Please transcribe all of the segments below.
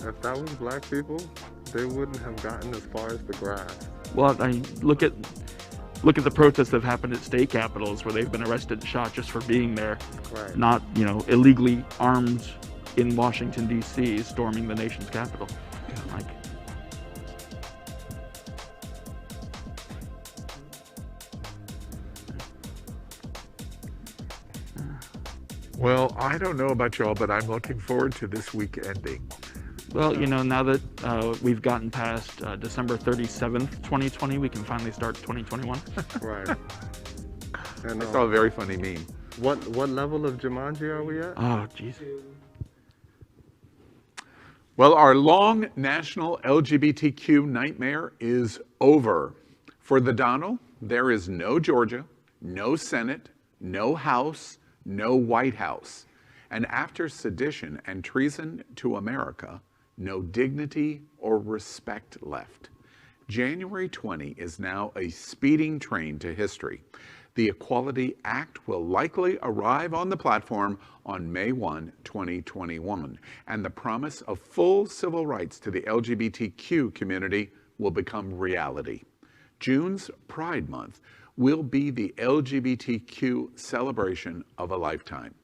if that was black people, they wouldn't have gotten as far as the grass. Well, I mean, look at the protests that have happened at state capitals where they've been arrested and shot just for being there, Right. not, illegally armed in Washington, D.C., storming the nation's capital. Like, Well, I don't know about y'all, but I'm looking forward to this week ending. well, now that we've gotten past December 37th, 2020, we can finally start 2021. Right. And I saw a very funny meme. what level of Jumanji are we at? Oh, jeez. Well, our long national LGBTQ nightmare is over. For the Donald, there is no Georgia, no Senate, no House, no White House. And after sedition and treason to America, no dignity or respect left. January 20 is now a speeding train to history. The Equality Act will likely arrive on the platform on May 1, 2021, and the promise of full civil rights to the LGBTQ community will become reality. June's Pride Month will be the LGBTQ celebration of a lifetime.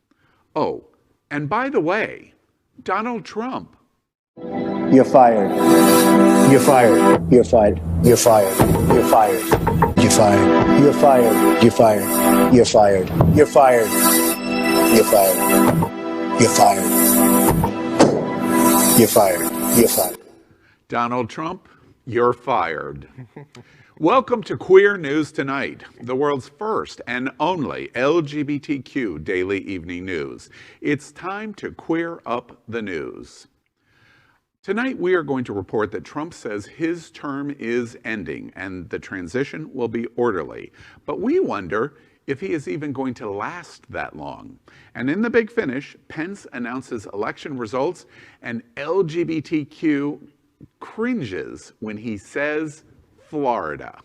Oh, and by the way, Donald Trump. You're fired. You're fired. You're fired. You're fired. You're fired. You're fired. You're fired. You're fired. You're fired. You're fired. You're fired. You're fired. You're fired. You're fired. Donald Trump, you're fired. Welcome to Queer News Tonight, the world's first and only LGBTQ daily evening news. It's time to queer up the news. Tonight, we are going to report that Trump says his term is ending and the transition will be orderly. But we wonder if he is even going to last that long. And in the big finish, Pence announces election results and LGBTQ cringes when he says Florida.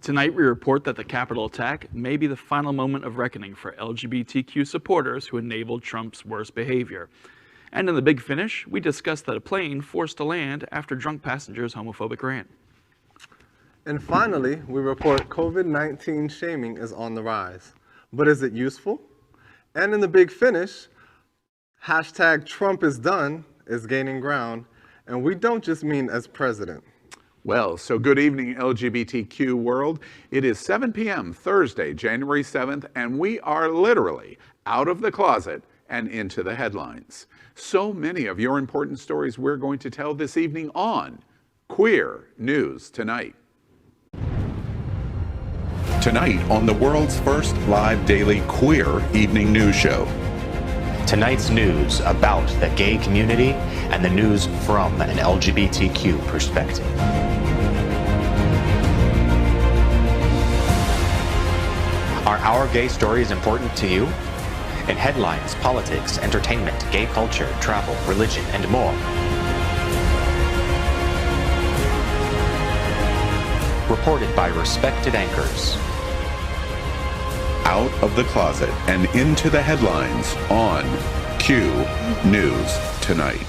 Tonight, we report that the Capitol attack may be the final moment of reckoning for LGBTQ supporters who enabled Trump's worst behavior. And in the big finish, we discuss that a plane forced to land after drunk passengers' homophobic rant. And finally, we report COVID-19 shaming is on the rise. But is it useful? And in the big finish, hashtag Trump is done is gaining ground. And we don't just mean as president. Well, so good evening, LGBTQ world. It is 7 p.m. Thursday, January 7th, and we are literally out of the closet and into the headlines. So many of your important stories we're going to tell this evening on Queer News Tonight. Tonight on the world's first live daily queer evening news show. Tonight's news about the gay community and the news from an LGBTQ perspective. Are our gay stories important to you? In headlines, politics, entertainment, gay culture, travel, religion, and more. Reported by respected anchors. Out of the closet and into the headlines on Q News Tonight.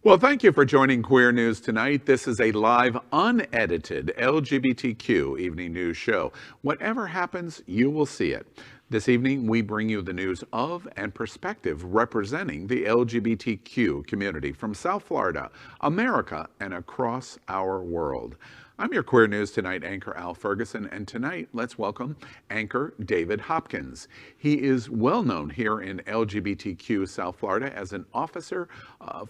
Well, thank you for joining Queer News Tonight. This is a live, unedited LGBTQ evening news show. Whatever happens, you will see it. This evening, we bring you the news of and perspective representing the LGBTQ community from South Florida, America, and across our world. I'm your Queer News Tonight anchor, Al Ferguson, and tonight let's welcome anchor David Hopkins. He is well known here in LGBTQ South Florida as an officer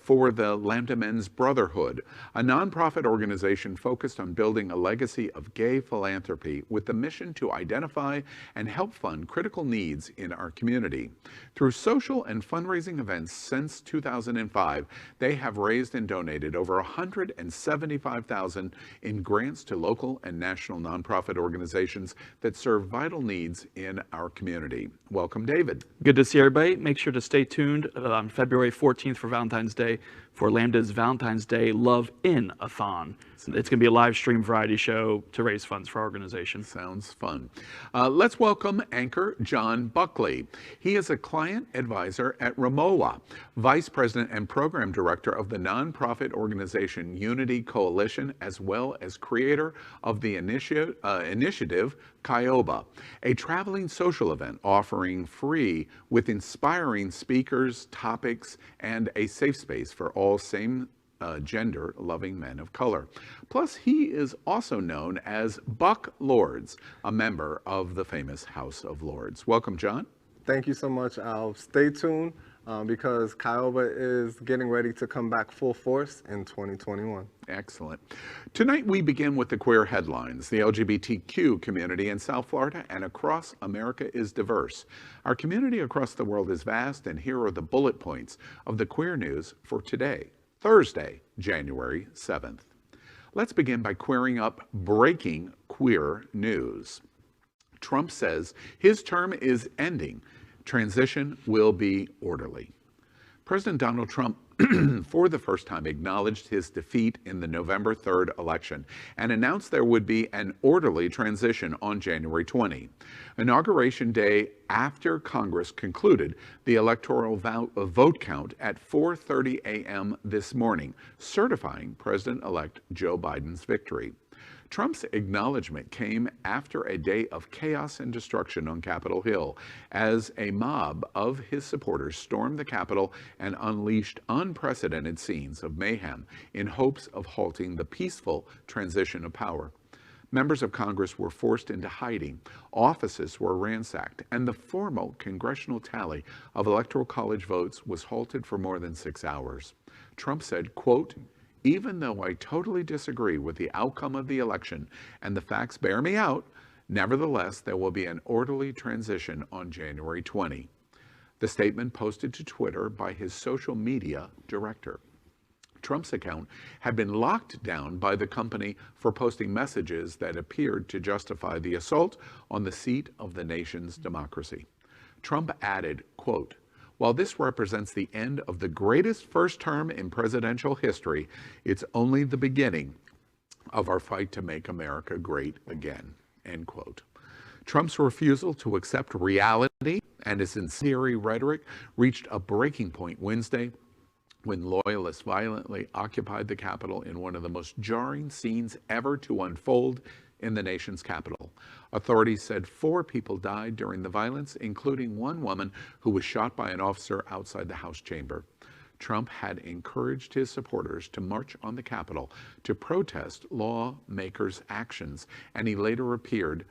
for the Lambda Men's Brotherhood, a nonprofit organization focused on building a legacy of gay philanthropy with the mission to identify and help fund critical needs in our community. Through social and fundraising events since 2005, they have raised and donated over $175,000 in grant grants to local and national nonprofit organizations that serve vital needs in our community. Welcome, David. Good to see everybody. Make sure to stay tuned on February 14th for Valentine's Day for Lambda's Valentine's Day Love In-a-thon. It's going to be a live stream variety show to raise funds for our organization. Sounds fun. Let's welcome anchor John Buckley. He is a client advisor at Ramoa, Vice President and Program Director of the nonprofit organization Unity Coalition, as well as creator of the initiative Kioba, a traveling social event offering free with inspiring speakers, topics, and a safe space for all gender loving men of color. Plus, he is also known as Buck Lords, a member of the famous House of Lords. Welcome, John. Thank you so much, Al. Stay tuned because Kioba is getting ready to come back full force in 2021. Excellent. Tonight we begin with the queer headlines. The LGBTQ community in South Florida and across America is diverse. Our community across the world is vast, and here are the bullet points of the queer news for today, Thursday, January 7th. Let's begin by queering up breaking queer news. Trump says his term is ending. Transition will be orderly. President Donald Trump, for the first time, acknowledged his defeat in the November 3rd election and announced there would be an orderly transition on January 20. Inauguration day after Congress concluded the electoral vote count at 4:30 a.m. this morning, certifying President-elect Joe Biden's victory. Trump's acknowledgement came after a day of chaos and destruction on Capitol Hill as a mob of his supporters stormed the Capitol and unleashed unprecedented scenes of mayhem in hopes of halting the peaceful transition of power. Members of Congress were forced into hiding, offices were ransacked, and the formal congressional tally of Electoral College votes was halted for more than 6 hours. Trump said, quote, "Even though I totally disagree with the outcome of the election and the facts bear me out, nevertheless, there will be an orderly transition on January 20. The statement posted to Twitter by his social media director. Trump's account had been locked down by the company for posting messages that appeared to justify the assault on the seat of the nation's democracy. Trump added, quote, "While this represents the end of the greatest first term in presidential history, it's only the beginning of our fight to make America great again," end quote. Trump's refusal to accept reality and his incendiary rhetoric reached a breaking point Wednesday when loyalists violently occupied the Capitol in one of the most jarring scenes ever to unfold in the nation's capital. Authorities said 4 people died during the violence, including one woman who was shot by an officer outside the House chamber. Trump had encouraged his supporters to march on the Capitol to protest lawmakers' actions, and he later appeared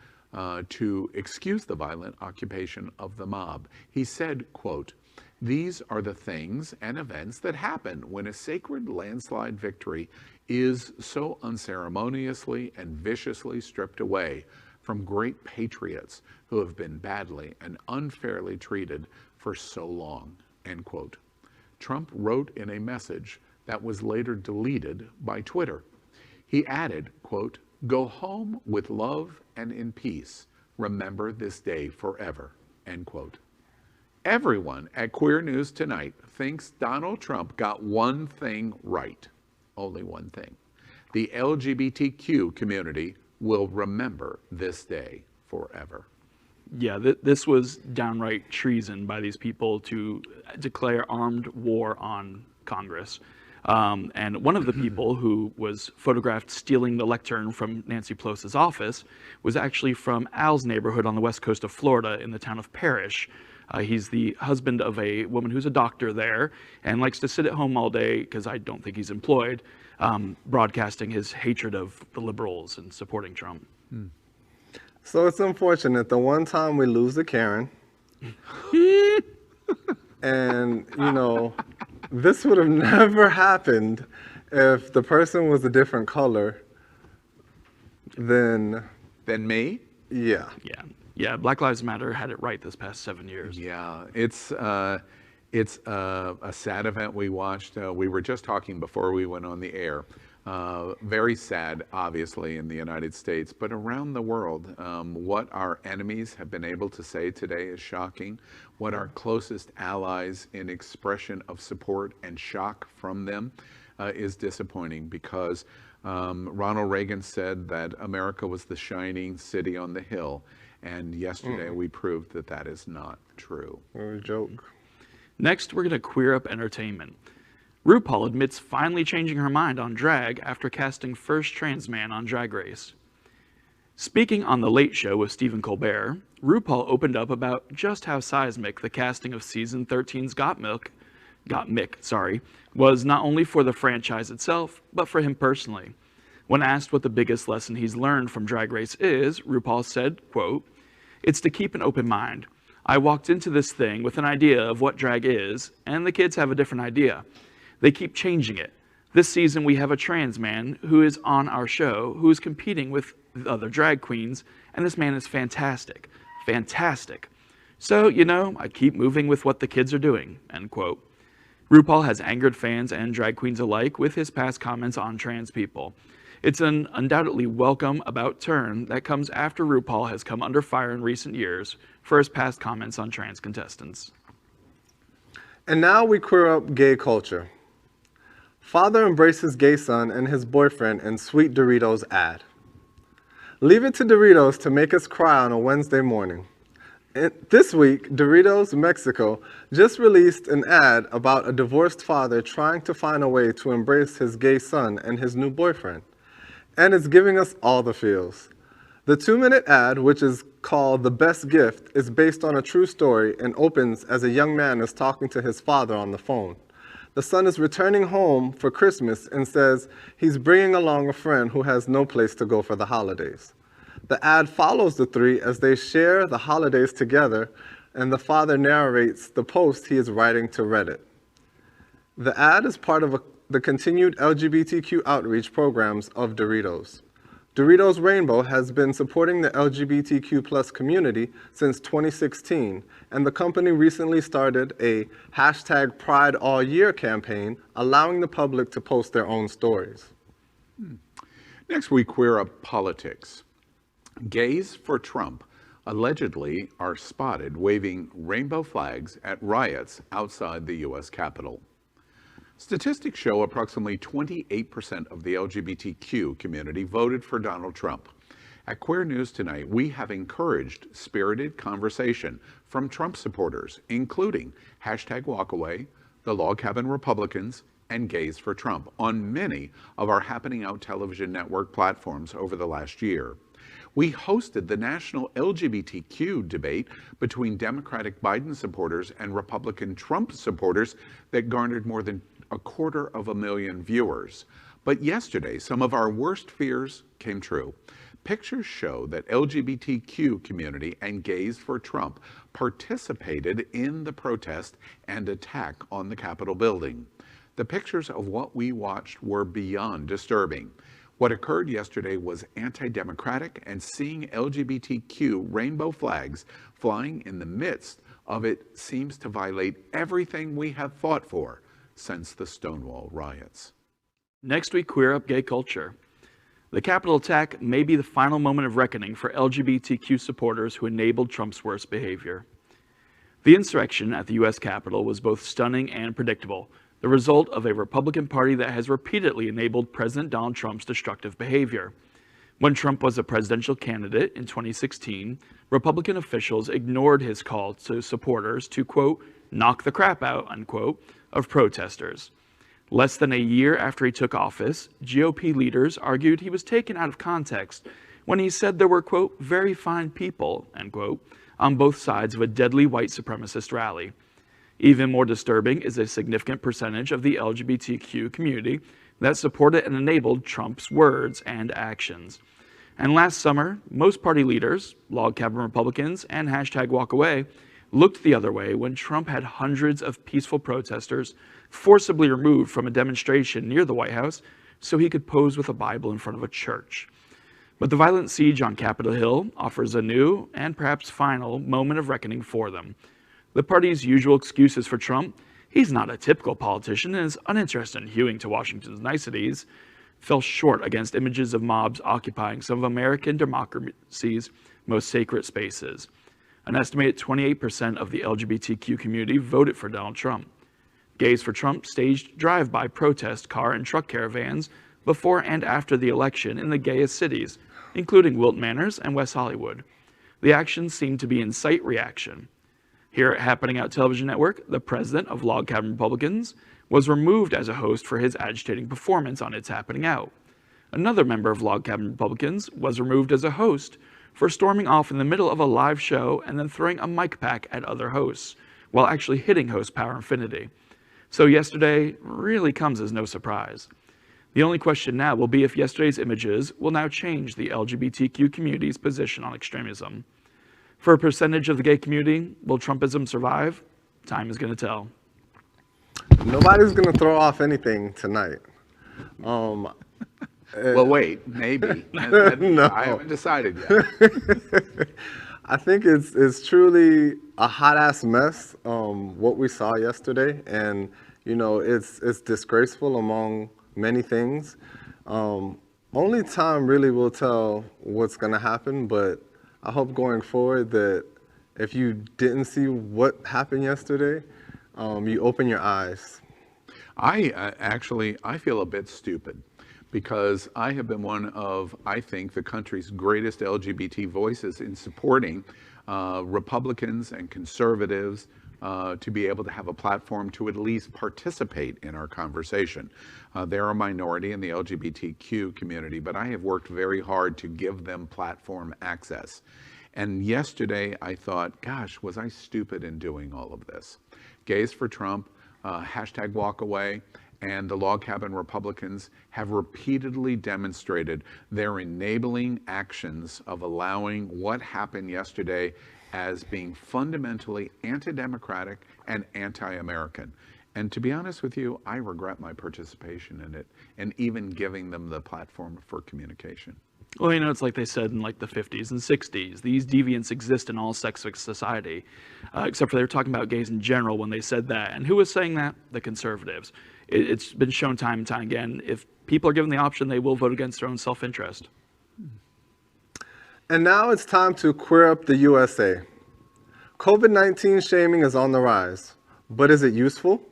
to excuse the violent occupation of the mob. He said, quote, "These are the things and events that happen when a sacred landslide victory is so unceremoniously and viciously stripped away from great patriots who have been badly and unfairly treated for so long," end quote. Trump wrote in a message that was later deleted by Twitter. He added, quote, "Go home with love and in peace. Remember this day forever," end quote. Everyone at Queer News Tonight thinks Donald Trump got one thing right. Only one thing. The LGBTQ community will remember this day forever. Yeah, this was downright treason by these people to declare armed war on Congress. And one of the people who was photographed stealing the lectern from Nancy Pelosi's office was actually from Al's neighborhood on the west coast of Florida in the town of Parrish. He's the husband of a woman who's a doctor there and likes to sit at home all day, because I don't think he's employed, broadcasting his hatred of the liberals and supporting Trump. So it's unfortunate. The one time we lose a Karen, and, you know, this would have never happened if the person was a different color than me? Yeah. Yeah, Black Lives Matter had it right this past 7 years. Yeah, it's a sad event we watched. We were just talking before we went on the air Very sad, obviously, in the United States, but around the world, what our enemies have been able to say today is shocking. What our closest allies in expression of support and shock from them is disappointing, because Ronald Reagan said that America was the shining city on the hill, and yesterday we proved that that is not true. What a joke. Next, we're going to queer up entertainment. RuPaul admits finally changing her mind on drag after casting first trans man on Drag Race. Speaking on The Late Show with Stephen Colbert, RuPaul opened up about just how seismic the casting of season 13's Got Mick, was not only for the franchise itself, but for him personally. When asked what the biggest lesson he's learned from Drag Race is, RuPaul said, quote, "It's to keep an open mind. I walked into this thing with an idea of what drag is, and the kids have a different idea. They keep changing it. This season we have a trans man who is on our show who is competing with the other drag queens, and this man is fantastic. Fantastic. So, you know, I keep moving with what the kids are doing," end quote. RuPaul has angered fans and drag queens alike with his past comments on trans people. It's an undoubtedly welcome about turn that comes after RuPaul has come under fire in recent years for his past comments on trans contestants. And now we queer up gay culture. Father embraces gay son and his boyfriend in sweet Doritos ad. Leave it to Doritos to make us cry on a Wednesday morning. This week, Doritos Mexico just released an ad about a divorced father trying to find a way to embrace his gay son and his new boyfriend. And it's giving us all the feels. The 2-minute ad, which is called The Best Gift, is based on a true story and opens as a young man is talking to his father on the phone. The son is returning home for Christmas and says he's bringing along a friend who has no place to go for the holidays. The ad follows the three as they share the holidays together, and the father narrates the post he is writing to Reddit. The ad is part of the continued LGBTQ outreach programs of Doritos. Doritos Rainbow has been supporting the LGBTQ+ community since 2016, and the company recently started a #PrideAllYear campaign, allowing the public to post their own stories. Next, we queer up politics. Gays for Trump allegedly are spotted waving rainbow flags at riots outside the U.S. Capitol. Statistics show approximately 28% of the LGBTQ community voted for Donald Trump. At Queer News Tonight, we have encouraged spirited conversation from Trump supporters, including #Walkaway, the Log Cabin Republicans, and Gays for Trump on many of our Happening Out television network platforms over the last year. We hosted the national LGBTQ debate between Democratic Biden supporters and Republican Trump supporters that garnered more than 250,000 viewers. But yesterday, some of our worst fears came true. Pictures show that LGBTQ community and Gays for Trump participated in the protest and attack on the Capitol building. The pictures of what we watched were beyond disturbing. What occurred yesterday was anti-democratic, and seeing LGBTQ rainbow flags flying in the midst of it seems to violate everything we have fought for since the Stonewall riots. Next, we queer up gay culture. The Capitol attack may be the final moment of reckoning for LGBTQ supporters who enabled Trump's worst behavior. The insurrection at the U.S. Capitol was both stunning and predictable, the result of a Republican Party that has repeatedly enabled President Donald Trump's destructive behavior. When Trump was a presidential candidate in 2016, Republican officials ignored his call to supporters to, quote, knock the crap out, unquote, of protesters. Less than a year after he took office, GOP leaders argued he was taken out of context when he said there were, quote, very fine people, end quote, on both sides of a deadly white supremacist rally. Even more disturbing is a significant percentage of the LGBTQ community that supported and enabled Trump's words and actions. And last summer, most party leaders, Log Cabin Republicans, and #Walkaway looked the other way when Trump had hundreds of peaceful protesters forcibly removed from a demonstration near the White House so he could pose with a Bible in front of a church. But the violent siege on Capitol Hill offers a new and perhaps final moment of reckoning for them. The party's usual excuses for Trump, he's not a typical politician and is uninterested in hewing to Washington's niceties, fell short against images of mobs occupying some of American democracy's most sacred spaces. An estimated 28% of the LGBTQ community voted for Donald Trump. Gays for Trump staged drive-by protest car and truck caravans before and after the election in the gayest cities, including Wilton Manors and West Hollywood. The actions seemed to be incite reaction. Here at Happening Out Television Network, the president of Log Cabin Republicans was removed as a host for his agitating performance on It's Happening Out. Another member of Log Cabin Republicans was removed as a host for storming off in the middle of a live show and then throwing a mic pack at other hosts, while actually hitting host Power Infinity. So yesterday really comes as no surprise. The only question now will be if yesterday's images will now change the LGBTQ community's position on extremism. For a percentage of the gay community, will Trumpism survive? Time is going to tell. Nobody's going to throw off anything tonight. Well, wait, maybe. No. I haven't decided yet. I think it's truly a hot-ass mess, what we saw yesterday. And, you know, it's disgraceful among many things. Only time really will tell what's going to happen, but I hope going forward that if you didn't see what happened yesterday, you open your eyes. I feel a bit stupid because I have been one of, I think, the country's greatest LGBT voices in supporting Republicans and conservatives to be able to have a platform to at least participate in our conversation. They're a minority in the LGBTQ community, but I have worked very hard to give them platform access. And yesterday I thought, gosh, was I stupid in doing all of this? Gays for Trump, hashtag walk away, and the Log Cabin Republicans have repeatedly demonstrated their enabling actions of allowing what happened yesterday as being fundamentally anti-democratic and anti-American. And to be honest with you, I regret my participation in it and even giving them the platform for communication. Well, you know, it's like they said in like the 50s and 60s. These deviants exist in all sects of society, except for they were talking about gays in general when they said that. And who was saying that? The conservatives. It's been shown time and time again. If people are given the option, they will vote against their own self-interest. And now it's time to queer up the USA. COVID-19 shaming is on the rise, but is it useful?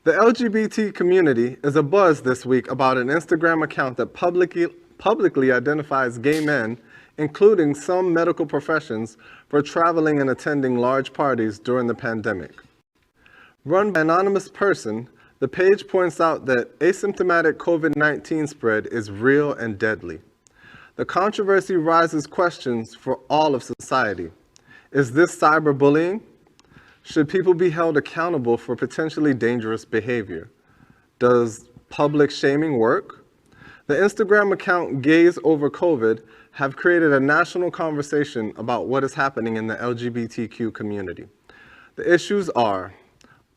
The LGBT community is abuzz this week about an Instagram account that publicly identifies gay men, including some medical professions, for traveling and attending large parties during the pandemic. Run by an anonymous person, the page points out that asymptomatic COVID-19 spread is real and deadly. The controversy raises questions for all of society. Is this cyberbullying? Should people be held accountable for potentially dangerous behavior? Does public shaming work? The Instagram account Gays Over COVID have created a national conversation about what is happening in the LGBTQ community. The issues are: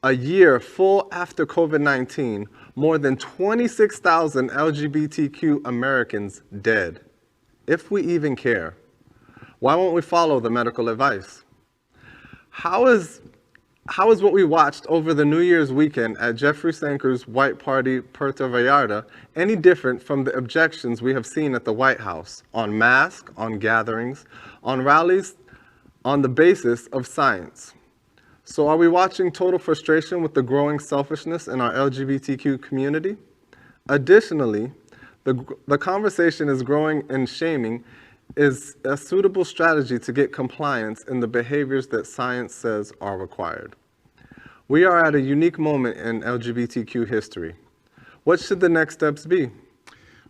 a year full after COVID-19, more than 26,000 LGBTQ Americans dead. If we even care. Why won't we follow the medical advice? How is what we watched over the New Year's weekend at Jeffrey Sanker's White Party Puerto Vallarta any different from the objections we have seen at the White House on masks, on gatherings, on rallies, on the basis of science? So are we watching total frustration with the growing selfishness in our LGBTQ community? Additionally, the conversation is growing in shaming is a suitable strategy to get compliance in the behaviors that science says are required. We are at a unique moment in LGBTQ history. What should the next steps be?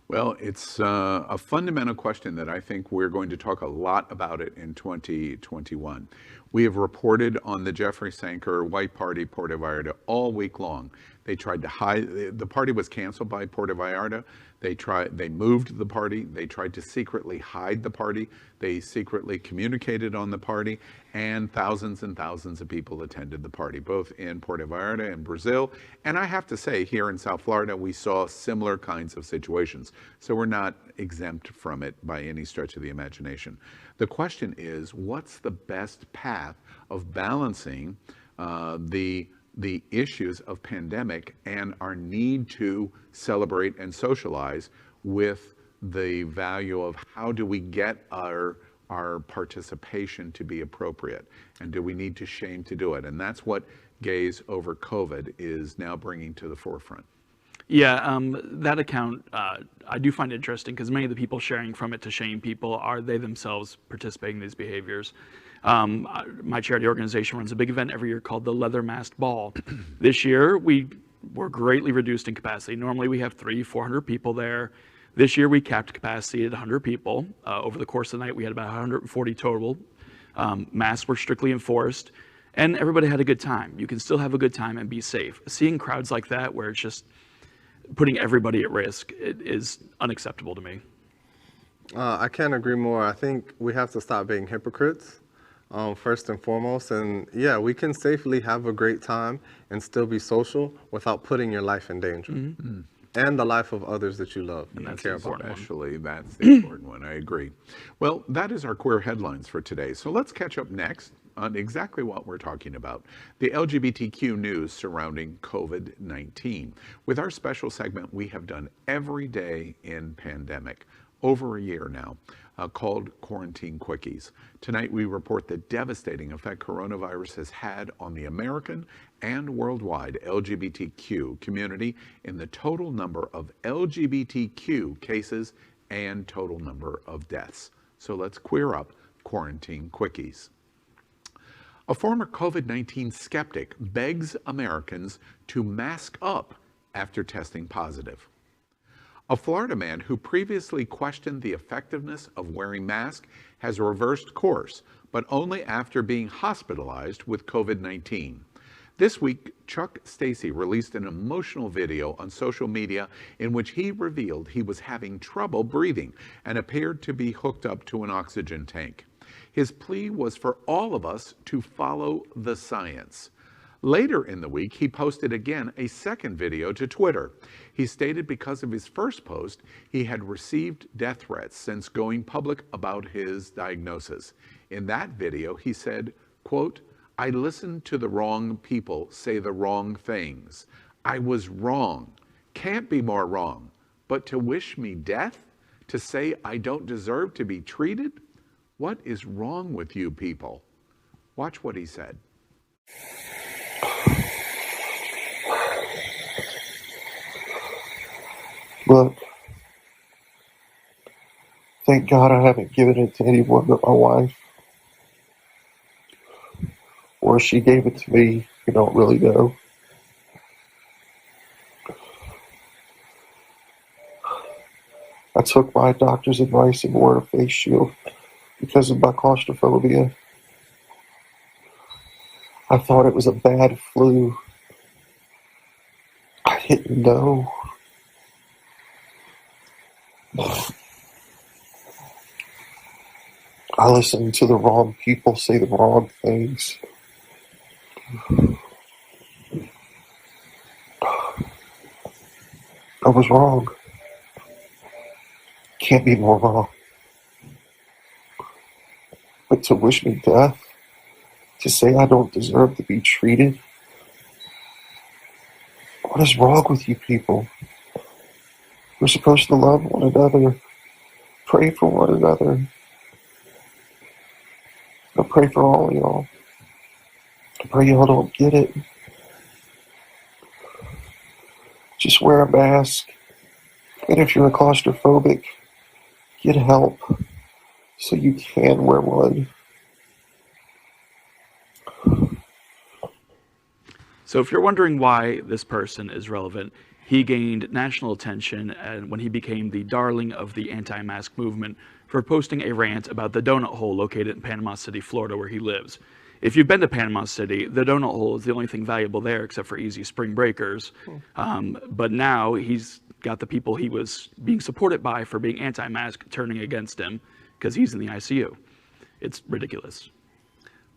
Well, it's a fundamental question that I think we're going to talk a lot about it in 2021. We have reported on the Jeffrey Sanker White Party Puerto Vallarta all week long. They tried to hide, the party was canceled by Puerto Vallarta. They moved the party. They tried to secretly hide the party. They secretly communicated on the party, and thousands of people attended the party, both in Puerto Vallarta and Brazil. And I have to say, here in South Florida, we saw similar kinds of situations. So we're not exempt from it by any stretch of the imagination. The question is, what's the best path of balancing the the issues of pandemic and our need to celebrate and socialize with the value of how do we get our participation to be appropriate, and do we need to shame to do it? And that's what Gays Over COVID is now bringing to the forefront. Yeah, that account I do find interesting because many of the people sharing from it to shame people are they themselves participating in these behaviors. My charity organization runs a big event every year called the Leather Masked Ball. This year we were greatly reduced in capacity. Normally we have 300-400 people there. This year we capped capacity at 100 people. Over the course of the night we had about 140 total. Masks were strictly enforced and everybody had a good time. You can still have a good time and be safe. Seeing crowds like that where it's just putting everybody at risk, it is unacceptable to me. I can't agree more. I think we have to stop being hypocrites, first and foremost. And yeah, we can safely have a great time and still be social without putting your life in danger. Mm-hmm. And the life of others that you love and care about. Especially, that's the important one. I agree. Well, that is our queer headlines for today. So let's catch up next on exactly what we're talking about, the LGBTQ news surrounding COVID-19. With our special segment we have done every day in pandemic, over a year now, called Quarantine Quickies. Tonight we report the devastating effect coronavirus has had on the American and worldwide LGBTQ community in the total number of LGBTQ cases and total number of deaths. So let's queer up Quarantine Quickies. A former COVID-19 skeptic begs Americans to mask up after testing positive. A Florida man who previously questioned the effectiveness of wearing masks has reversed course, but only after being hospitalized with COVID-19. This week, Chuck Stacy released an emotional video on social media in which he revealed he was having trouble breathing and appeared to be hooked up to an oxygen tank. His plea was for all of us to follow the science. Later in the week, he posted again a second video to Twitter. He stated because of his first post, he had received death threats since going public about his diagnosis. In that video, he said, quote, "I listened to the wrong people say the wrong things. I was wrong. Can't be more wrong. But to wish me death? To say I don't deserve to be treated? What is wrong with you people?" Watch what he said. Look, thank God I haven't given it to anyone but my wife. Or she gave it to me, you don't really know. I took my doctor's advice and wore a face shield because of my claustrophobia. I thought it was a bad flu. I didn't know. I listened to the wrong people say the wrong things. I was wrong. Can't be more wrong. But to wish me death, to say I don't deserve to be treated, what is wrong with you people? We're supposed to love one another, pray for one another. I pray for all of y'all. I pray y'all don't get it. Just wear a mask. And if you're a claustrophobic, get help so you can wear one. So if you're wondering why this person is relevant, he gained national attention when he became the darling of the anti-mask movement for posting a rant about the donut hole located in Panama City, Florida, where he lives. If you've been to Panama City, the donut hole is the only thing valuable there except for easy spring breakers. But now he's got the people he was being supported by for being anti-mask turning against him because he's in the ICU. It's ridiculous.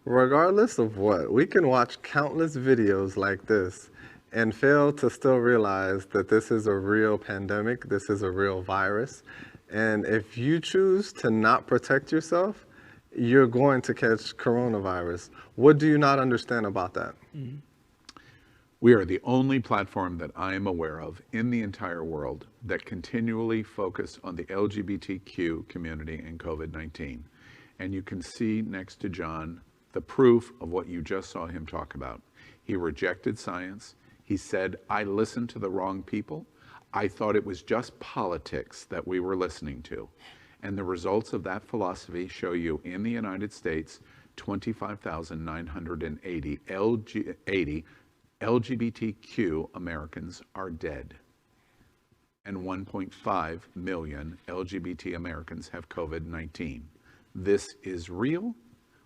Regardless of what, we can watch countless videos like this and fail to still realize that this is a real pandemic, this is a real virus. And if you choose to not protect yourself, you're going to catch coronavirus. What do you not understand about that? We are the only platform that I am aware of in the entire world that continually focus on the LGBTQ community and COVID-19. And you can see next to John the proof of what you just saw him talk about. He rejected science. He said, I listened to the wrong people. I thought it was just politics that we were listening to. And the results of that philosophy show you in the United States, 25,980 LGBTQ Americans are dead. And 1.5 million LGBT Americans have COVID-19. This is real.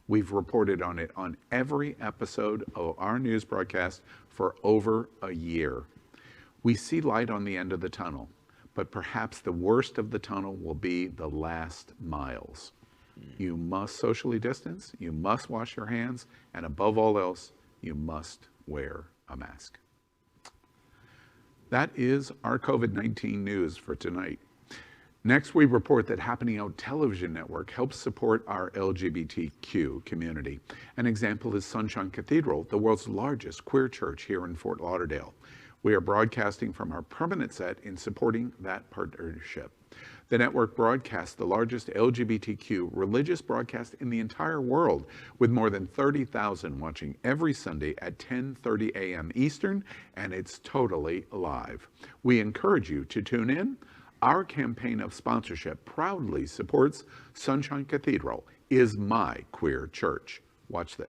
We've reported on it on every episode of our news broadcast for over a year. We see light on the end of the tunnel, but perhaps the worst of the tunnel will be the last miles. You must socially distance, you must wash your hands, and above all else, you must wear a mask. That is our COVID-19 news for tonight. Next, we report that Happening Out Television Network helps support our LGBTQ community. An example is Sunshine Cathedral, the world's largest queer church here in Fort Lauderdale. We are broadcasting from our permanent set in supporting that partnership. The network broadcasts the largest LGBTQ religious broadcast in the entire world, with more than 30,000 watching every Sunday at 10:30 a.m. Eastern, and it's totally live. We encourage you to tune in. Our campaign of sponsorship proudly supports Sunshine Cathedral is my queer church. Watch this.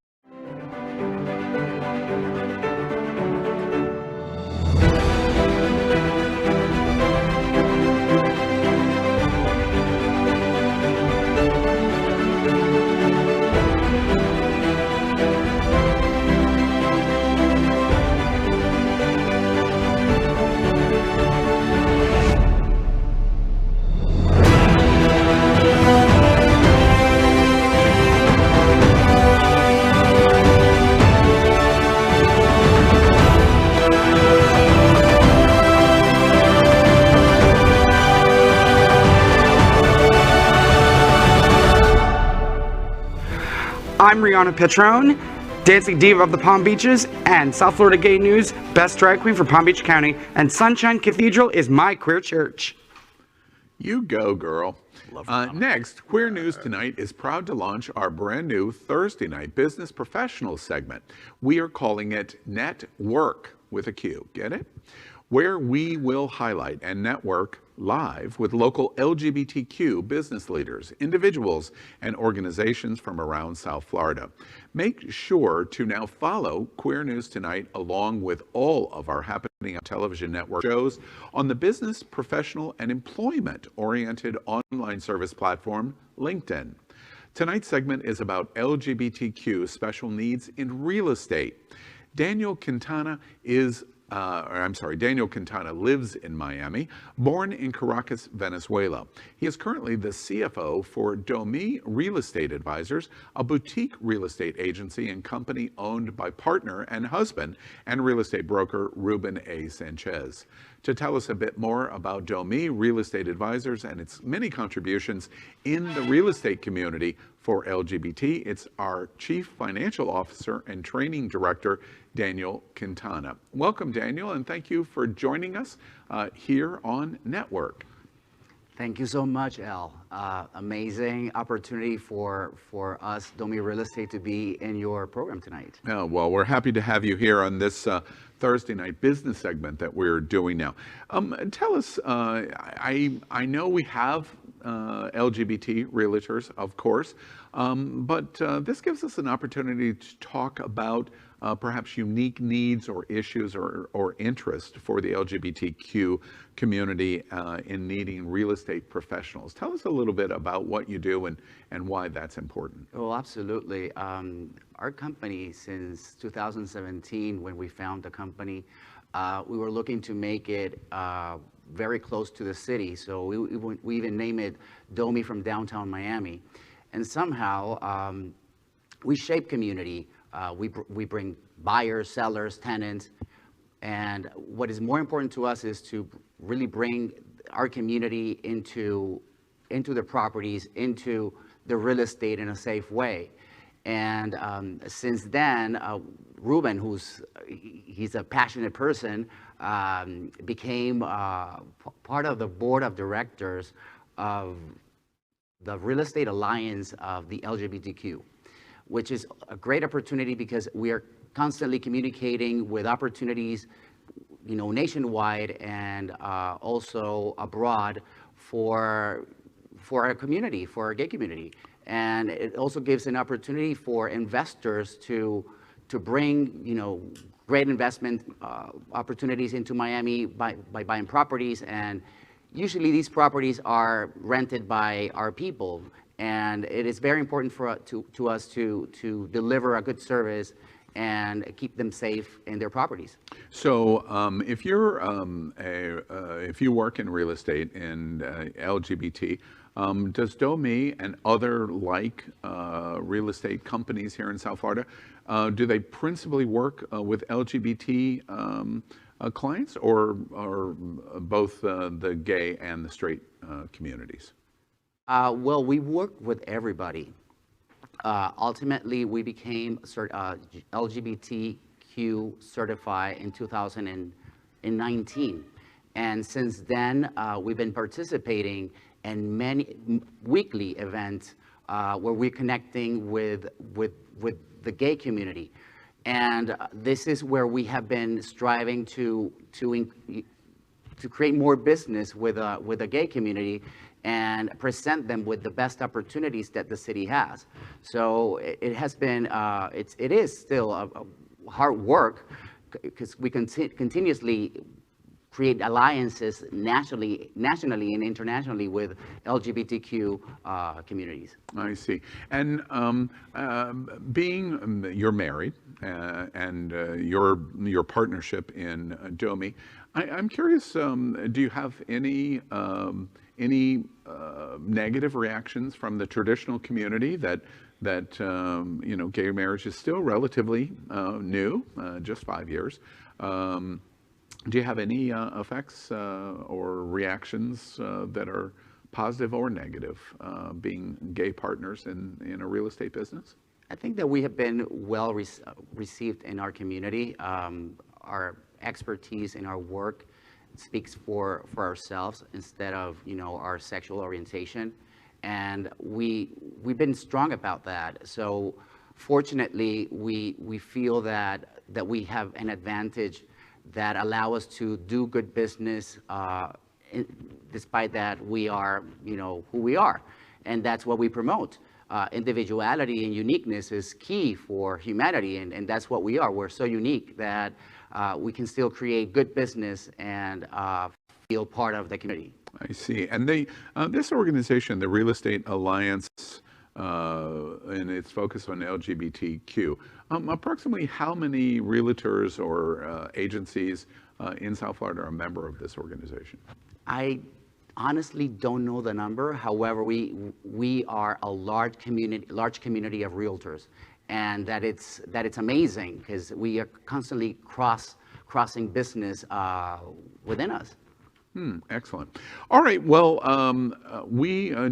I'm Rihanna Petrone, Dancing Diva of the Palm Beaches and South Florida Gay News Best Drag Queen for Palm Beach County, and Sunshine Cathedral is my queer church. You go, girl. Next, Queer News Tonight is proud to launch our brand new Thursday night business professional segment. We are calling it NetWerQ with a Q. Get it? Where we will highlight and network live with local LGBTQ business leaders, individuals, and organizations from around South Florida. Make sure to now follow Queer News Tonight along with all of our Happening on Television Network shows on the business, professional, and employment-oriented online service platform, LinkedIn. Tonight's segment is about LGBTQ special needs in real estate. Daniel Quintana lives in Miami, born in Caracas, Venezuela. He is currently the CFO for DoMi Real Estate Advisors, a boutique real estate agency and company owned by partner and husband and real estate broker Ruben A. Sanchez. To tell us a bit more about DoMi Real Estate Advisors and its many contributions in the real estate community for LGBT, it's our Chief Financial Officer and Training Director, Daniel Quintana. Welcome, Daniel, and thank you for joining us here on NetWerQ. Thank you so much, El. Amazing opportunity for us, DoMi Real Estate, to be in your program tonight. Well, we're happy to have you here on this Thursday night business segment that we're doing now. Tell us, I know we have LGBT realtors, of course, but this gives us an opportunity to talk about perhaps unique needs or issues or interest for the LGBTQ community in needing real estate professionals. Tell us a little bit about what you do and why that's important. Well, absolutely. Our company, since 2017, when we found the company, we were looking to make it very close to the city. So we even named it DoMi from downtown Miami. And somehow we shape community. We bring buyers, sellers, tenants, and what is more important to us is to really bring our community into the properties, into the real estate in a safe way. And since then, Ruben, he's a passionate person, became part of the board of directors of the Real Estate Alliance of the LGBTQ, which is a great opportunity because we are constantly communicating with opportunities, nationwide and also abroad for our community, for our gay community. And it also gives an opportunity for investors to bring, great investment opportunities into Miami by buying properties. And usually these properties are rented by our people. And it is very important for us to deliver a good service and keep them safe in their properties. So if you're if you work in real estate and LGBT, does DoMi and other real estate companies here in South Florida, do they principally work with LGBT clients or both the gay and the straight communities? Well, we work with everybody. Ultimately, we became LGBTQ certified in 2019. And since then, we've been participating in many weekly events where we're connecting with the gay community. And this is where we have been striving to create more business with the gay community and present them with the best opportunities that the city has. So it has been, it is still a hard work because we continuously create alliances nationally and internationally with LGBTQ communities. I see. And you're married and your partnership in DoMi, I'm curious, do you have any negative reactions from the traditional community that gay marriage is still relatively new, just 5 years? Do you have any effects or reactions that are positive or negative being gay partners in a real estate business? I think that we have been well received in our community. Our expertise in our work speaks for ourselves instead of our sexual orientation, and we've been strong about that. So fortunately, we feel that we have an advantage that allow us to do good business despite that we are who we are, and that's what we promote. Individuality and uniqueness is key for humanity, and that's what we are. We're so unique that we can still create good business and feel part of the community. I see. And this organization, the Real Estate Alliance, and its focus on LGBTQ, approximately how many realtors or agencies in South Florida are a member of this organization? I honestly don't know the number. However, we are a large community of realtors, and that it's amazing because we are constantly crossing business within us. Excellent. All right. Well,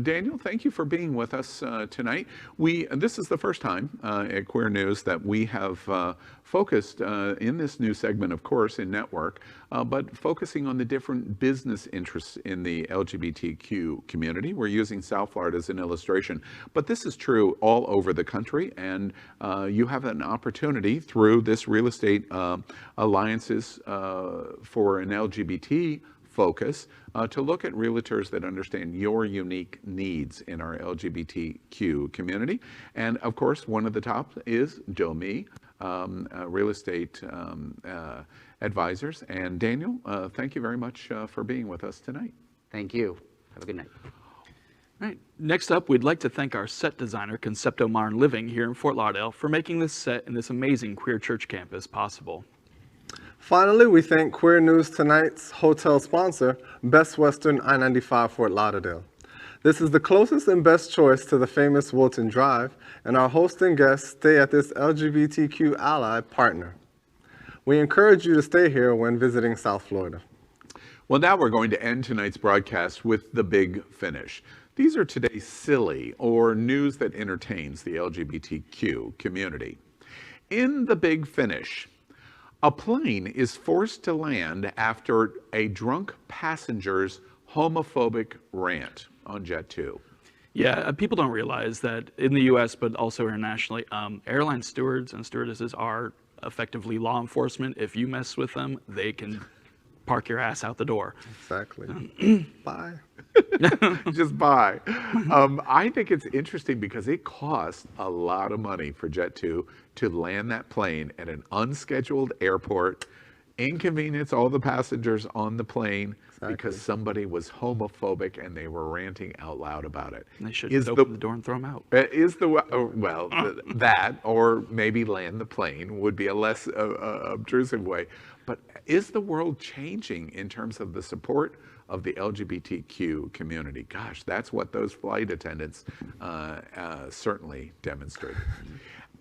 Daniel, thank you for being with us tonight. This is the first time at Queer News that we have focused in this new segment, of course, in NetWerQ, but focusing on the different business interests in the LGBTQ community. We're using South Florida as an illustration, but this is true all over the country, and you have an opportunity through this real estate alliances for an LGBT focus to look at realtors that understand your unique needs in our LGBTQ community. And of course, one of the top is DoMi, real estate advisors. And Daniel, thank you very much for being with us tonight. Thank you. Have a good night. All right. Next up, we'd like to thank our set designer, Concepto Modern Living, here in Fort Lauderdale, for making this set in this amazing queer church campus possible. Finally, we thank Queer News Tonight's hotel sponsor, Best Western I-95 Fort Lauderdale. This is the closest and best choice to the famous Wilton Drive, and our host and guests stay at this LGBTQ ally partner. We encourage you to stay here when visiting South Florida. Well, now we're going to end tonight's broadcast with the big finish. These are today's silly or news that entertains the LGBTQ community. In the big finish, a plane is forced to land after a drunk passenger's homophobic rant on Jet 2. Yeah, people don't realize that in the U.S., but also internationally, airline stewards and stewardesses are effectively law enforcement. If you mess with them, they can park your ass out the door. Exactly. Bye. Just bye. I think it's interesting because it costs a lot of money for Jet 2 to land that plane at an unscheduled airport, inconvenience all the passengers on the plane because somebody was homophobic and they were ranting out loud about it. And they should open the door and throw them out. That, or maybe land the plane would be a less obtrusive way. But is the world changing in terms of the support of the LGBTQ community? Gosh, that's what those flight attendants certainly demonstrated.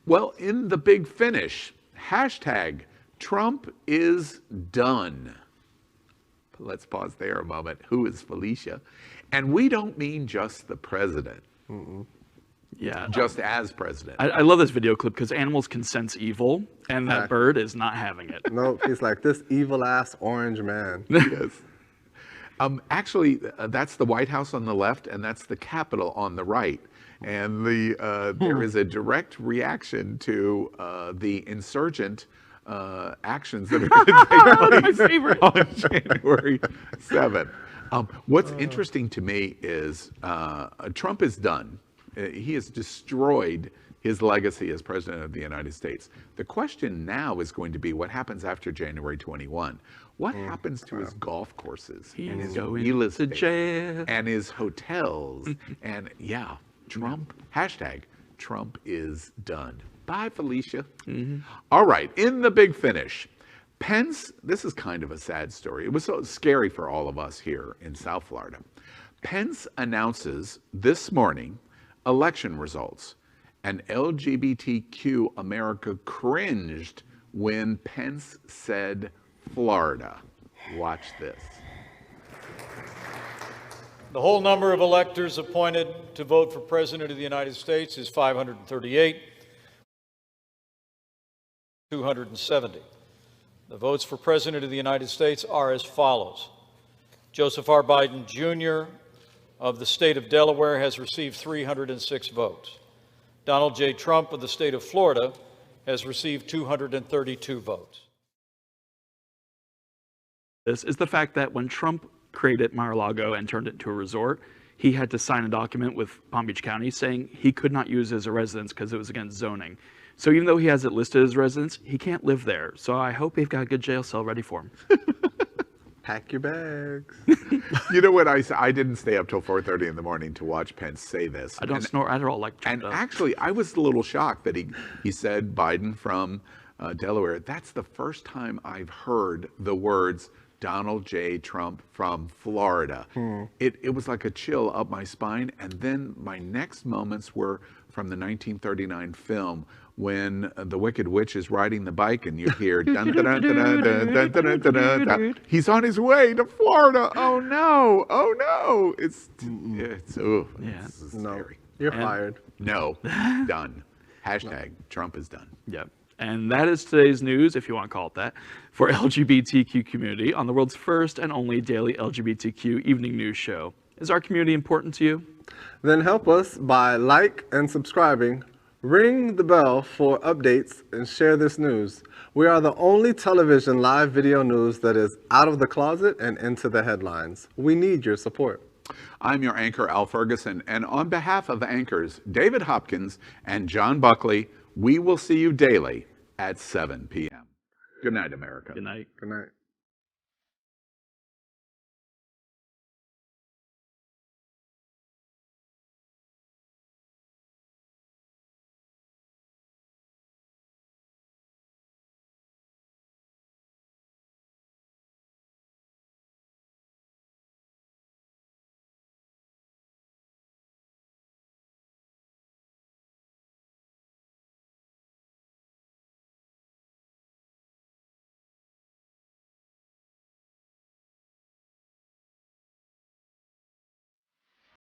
Well, in the big finish, hashtag Trump is done. Let's pause there a moment. Who is Felicia? And we don't mean just the president. Yeah. Just as president. I love this video clip because animals can sense evil, and that bird is not having it. Nope, he's like, this evil-ass orange man. Yes. Actually, that's the White House on the left, and that's the Capitol on the right. And there is a direct reaction to the insurgent actions that are going to take place on January 7th. What's interesting to me is Trump is done. He has destroyed his legacy as president of the United States. The question now is going to be what happens after January 21. What happens to his golf courses and his real estate jail and his hotels? And yeah, Trump, hashtag Trump is done. Bye, Felicia. All right, in the big finish, Pence, this is kind of a sad story. It was so scary for all of us here in South Florida. Pence announces this morning election results, and LGBTQ America cringed when Pence said Florida. Watch this. The whole number of electors appointed to vote for President of the United States is 538, 270. The votes for President of the United States are as follows. Joseph R. Biden, Jr. of the state of Delaware has received 306 votes. Donald J. Trump of the state of Florida has received 232 votes. This is the fact that when Trump created Mar-a-Lago and turned it into a resort, he had to sign a document with Palm Beach County saying he could not use it as a residence because it was against zoning. So even though he has it listed as residence, he can't live there. So I hope they've got a good jail cell ready for him. Pack your bags. You know what I didn't stay up till 4:30 in the morning to watch Pence say this. I don't snore at all like Trump does. Actually, I was a little shocked that he said Biden from Delaware. That's the first time I've heard the words Donald J. Trump from Florida. It was like a chill up my spine. And then my next moments were from the 1939 film when the Wicked Witch is riding the bike and you hear dun, dun, dun, dun, dun, dun, dun, dun, dun, dun. He's on his way to Florida. Oh no! Oh no! It's scary. You're fired. No, done. Hashtag Trump is done. Yep. And that is today's news, if you want to call it that, for LGBTQ community on the world's first and only daily LGBTQ evening news show. Is our community important to you? Then help us by like and subscribing, ring the bell for updates, and share this news. We are the only television live video news that is out of the closet and into the headlines. We need your support. I'm your anchor, Al Ferguson, and on behalf of anchors David Hopkins and John Buckley, we will see you daily at 7 p.m. Good night, America. Good night. Good night.